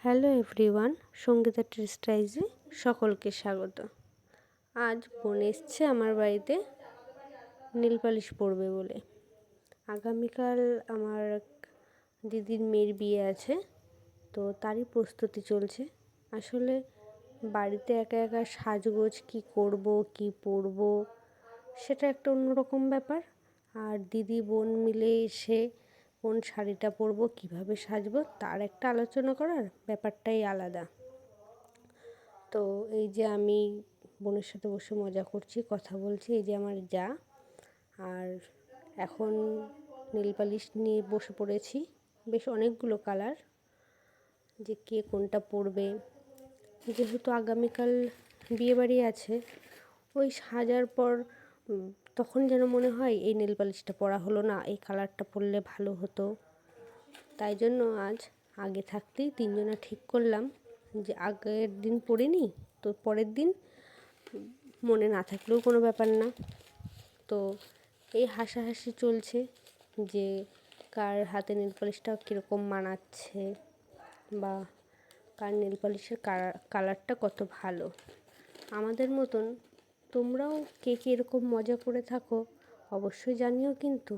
Hello everyone, Sangeeta ট্রিস্টাইজে সকলকে স্বাগত। আজ বোন এসছে আমার বাড়িতে নেল পালিশ পরবে বলে। আগামীকাল আমার দিদির মেয়ের বিয়ে আছে, তো তারই প্রস্তুতি চলছে। আসলে বাড়িতে একা একা সাজগোজ কী করব কী পরবো সেটা একটা অন্যরকম ব্যাপার। আর দিদি বোন মিলে এসে কোন শাড়িটা পরবো কীভাবে সাজবো তার একটা আলোচনা করার ব্যাপারটাই আলাদা। তো এই যে আমি বোনের সাথে বসে মজা করছি, কথা বলছি, এই যে আমার যা, আর এখন নেল পালিশ নিয়ে বসে পড়েছি। বেশ অনেকগুলো কালার, যে কে কোনটা পরবে। যেহেতু আগামীকাল বিয়েবাড়ি আছে, ওই সাজার পর তখন যেন মনে হয় এই নেল পালিশটা পরা হলো না, এই কালারটা পরলে ভালো হতো। তাই জন্য আজ আগে থাকতেই তিনজনা ঠিক করলাম যে আগের দিন পরে নিই, তো পরের দিন মনে না থাকলেও কোনো ব্যাপার না। তো এই হাসাহাসি চলছে যে কার হাতে নেল পালিশটা কীরকম মানাচ্ছে, বা কার নেল পালিশের কালারটা কত ভালো। আমাদের মতন তোমরাও কে কে এরকম মজা করে থাকো অবশ্যই জানিও কিন্তু।